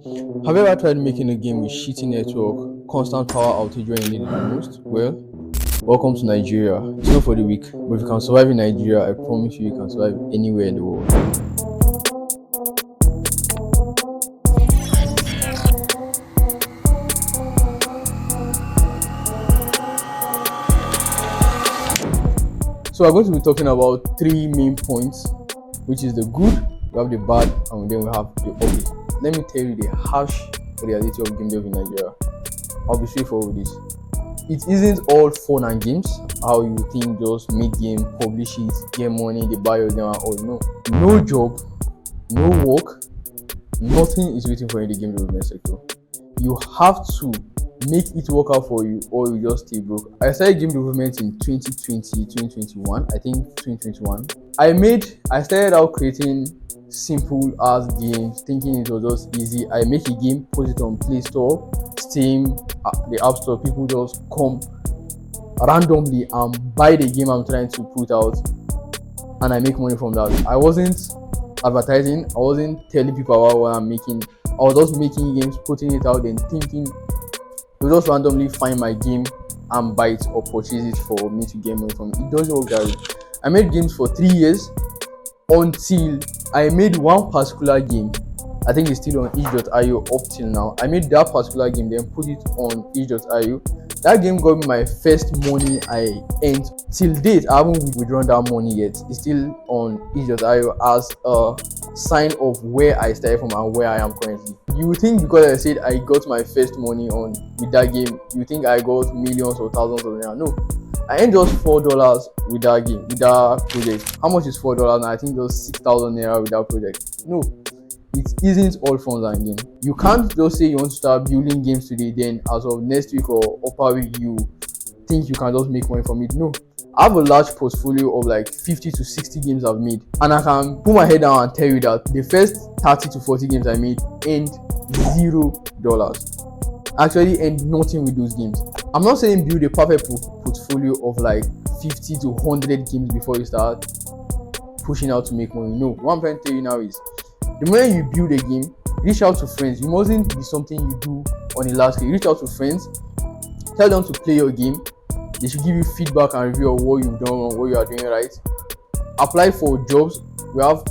Have you ever tried making a game with shitty network, constant power outage when you need it the most? Well, welcome to Nigeria. It's not for the weak, but if you can survive in Nigeria, I promise you can survive anywhere in the world. So we're going to be talking about three main points, which is the good, we have the bad, and then we have the ugly. Let me tell you the harsh reality of game dev in Nigeria. I'll be straightforward with this. It isn't all fun and games, how you think just make game, publish it, get money, they buy your game and all. No job, no work, nothing is waiting for you in the game development sector. You have to make it work out for you or you just stay broke. I started game development in 2020, 2021, I think 2021. I started out creating simple ass games, thinking it was just easy. I make a game, put it on Play Store, Steam, the App Store. People just come randomly and buy the game I'm trying to put out, and I make money from that. I wasn't advertising, I wasn't telling people about what I'm making. I was just making games, putting it out, and thinking they'll just randomly find my game and buy it or purchase it for me to get money from it. It doesn't work that way. I made games for 3 years until I made one particular game. I think it's still on itch.io up till now. I made that particular game, then put it on itch.io. That game got me my first money I earned. Till date, I haven't withdrawn that money yet. It's still on itch.io as a sign of where I started from and where I am currently. You think because I said I got my first money on with that game, you think I got millions or thousands of naira? No. I earned just $4 with that game, with that project. How much is $4 now? I think just 6,000 naira with that project. No, it isn't all fun and game. You can't just say you want to start building games today, then as of next week or upper week you think you can just make money from it. No, I have a large portfolio of like 50 to 60 games I've made, and I can put my head down and tell you that the first 30 to 40 games I made earned $0. Actually earned nothing with those games. I'm not saying build a perfect portfolio of like 50 to 100 games before you start pushing out to make money. No, what I'm trying to tell you now is the moment you build a game, reach out to friends. It mustn't be something you do on a large scale. Reach out to friends, tell them to play your game. They should give you feedback and review of what you've done and what you are doing right. Apply for jobs. We have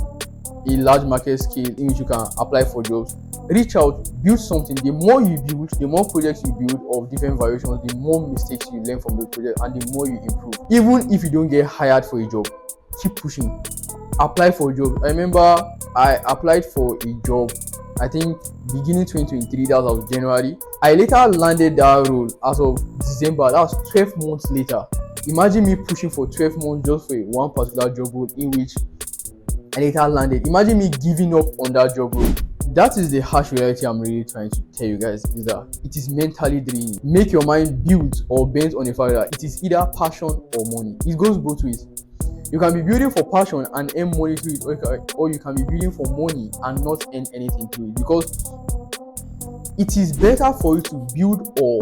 a large market scale in which you can apply for jobs. Reach out, build something. The more you build, the more projects you build of different variations, the more mistakes you learn from the project and the more you improve. Even if you don't get hired for a job, keep pushing. Apply for a job. I remember I applied for a job, I think beginning 2023, that was January. I later landed that role as of December. That was 12 months later. Imagine me pushing for 12 months just for one particular job role in which I later landed. Imagine me giving up on that job role. That is the harsh reality I'm really trying to tell you guys, is that it is mentally draining. Make your mind built or bent on the fact that it is either passion or money. It goes both ways. You can be building for passion and earn money to it, or you can be building for money and not earn anything to it. Because it is better for you to build or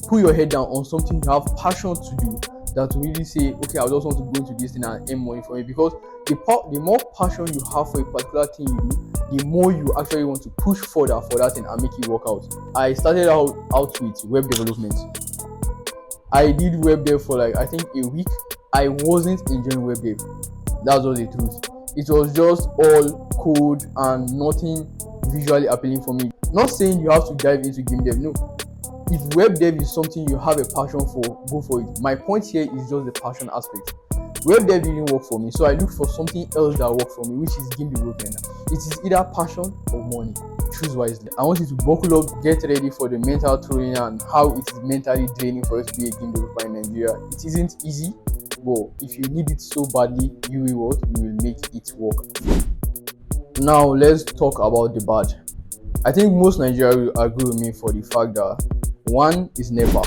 put your head down on something you have passion to do than to really say, okay, I just want to go into this thing and earn money from it. Because the more passion you have for a particular thing you do, the more you actually want to push further for that thing and make it work out. I started out with web development. I did web dev for like I think a week. I wasn't enjoying web dev. That was the truth. It was just all code and nothing visually appealing for me. Not saying you have to dive into game dev. No. If web dev is something you have a passion for, go for it. My point here is just the passion aspect. Web dev didn't work for me, so I looked for something else that worked for me, which is game development. It is either passion or money. Choose wisely. I want you to buckle up, get ready for the mental training and how it is mentally draining for you to be a game developer in Nigeria. It isn't easy, but if you need it so badly, you will make it work. Now let's talk about the bad. I think most Nigerians will agree with me for the fact that one is NEPA,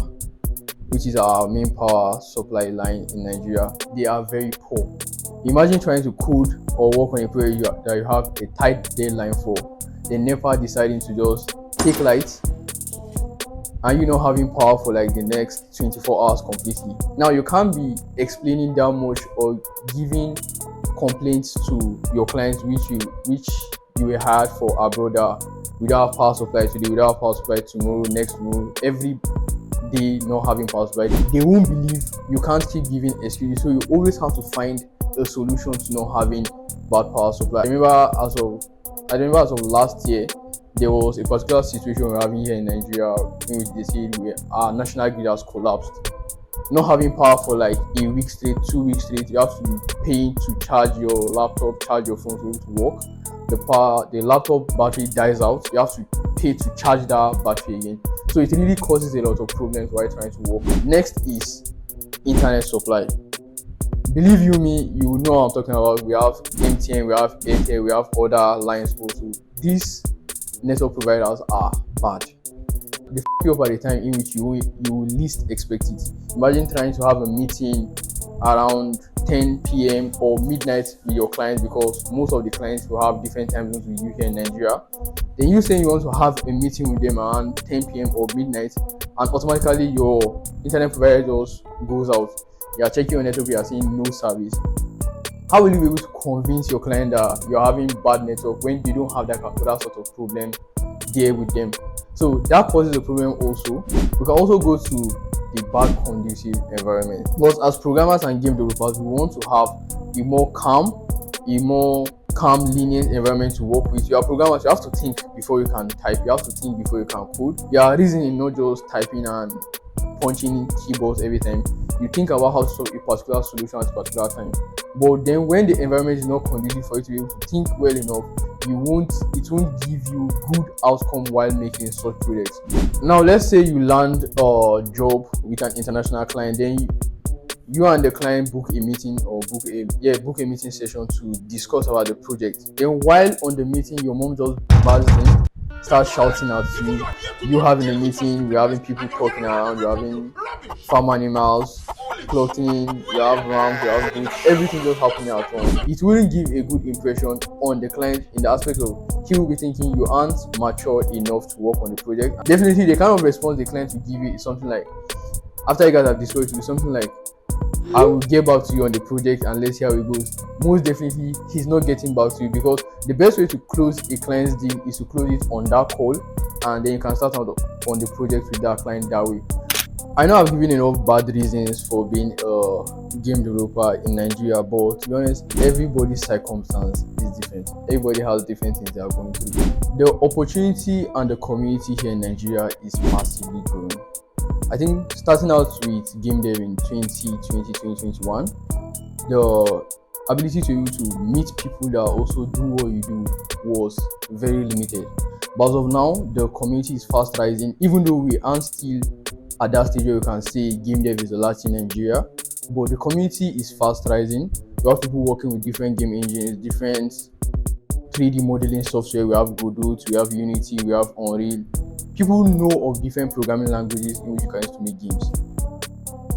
which is our main power supply line in Nigeria. They are very poor. Imagine trying to code or work on a project that you have a tight deadline for, then NEPA deciding to just take lights and you not having power for like the next 24 hours completely. Now you can't be explaining that much or giving complaints to your clients which you were hired for a brother without power supply today, without power supply tomorrow, next tomorrow, every day not having power supply, they won't believe you can't keep giving excuses. So you always have to find a solution to not having bad power supply. I remember as of last year, there was a particular situation we're having here in Nigeria in which they said our national grid has collapsed. Not having power for like a week straight, 2 weeks straight, you have to be paying to charge your laptop, charge your phone to be able to work. The laptop battery dies out, you have to pay to charge that battery again. So it really causes a lot of problems while trying to work. Next is internet supply. Believe you me, you know what I'm talking about. We have MTN, we have Airtel, we have other lines also. These network providers are bad. They f you up at the time in which you least expect it. Imagine trying to have a meeting around 10 p.m. or midnight with your clients, because most of the clients will have different time zones with you here in Nigeria. Then you say you want to have a meeting with them around 10 p.m. or midnight, and automatically your internet provider just goes out. You are checking your network, you are seeing no service. How will you be able to convince your client that you're having bad network when you don't have that sort of problem there with them? So that causes a problem also. We can also go to the bad conducive environment. But as programmers and game developers, we want to have a more calm, lenient environment to work with. You are programmers, you have to think before you can type, you have to think before you can code. You are reasoning, not just typing and punching keyboards every time. You think about how to solve a particular solution at a particular time. But then when the environment is not conducive for you to be able to think well enough, it won't give you good outcome while making such projects. Now let's say you land a job with an international client, then you and the client book a meeting or book a meeting session to discuss about the project. Then while on the meeting, your mom just buzzes in, starts shouting at you. You having a meeting, you're having people talking around, you're having farm animals, clothing, you have rams, you have goods, everything just happening at once. It wouldn't give a good impression on the client in the aspect of he will be thinking you aren't mature enough to work on the project. Definitely the kind of response the client will give you is something like, after you guys have discussed, it will be something like, I will get back to you on the project and let's see how it goes. Most definitely he's not getting back to you, because the best way to close a client's deal is to close it on that call, and then you can start out on the project with that client that way. I know I've given enough bad reasons for being a game developer in Nigeria, but to be honest, everybody's circumstance is different. Everybody has different things they are going through. The opportunity and the community here in Nigeria is massively growing. I think starting out with game dev in 2021, the ability to meet people that also do what you do was very limited. But as of now, the community is fast rising, even though we aren't still at that stage where you can say game dev is a lot in Nigeria, but the community is fast rising. We have people working with different game engines, different 3D modeling software. We have Godot, we have Unity, we have Unreal. People know of different programming languages in which you can use to make games.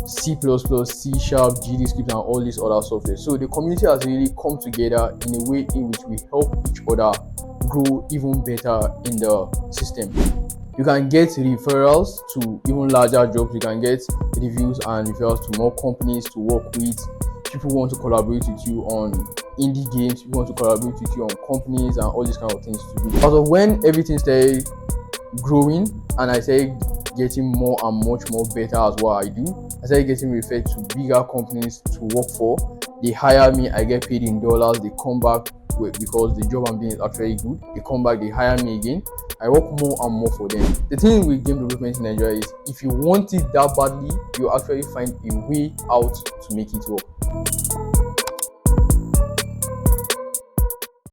C++, C#, GDScript, and all these other software. So the community has really come together in a way in which we help each other grow even better in the system. You can get referrals to even larger jobs. You can get reviews and referrals to more companies to work with. People want to collaborate with you on indie games. People want to collaborate with you on companies and all these kind of things to do. As of when everything started growing and I started getting more and much more better as what I do, I started getting referred to bigger companies to work for. They hire me, I get paid in dollars. They come back because the job I'm doing is actually good. They come back, they hire me again. I work more and more for them. The thing with game development in Nigeria is if you want it that badly, you actually find a way out to make it work.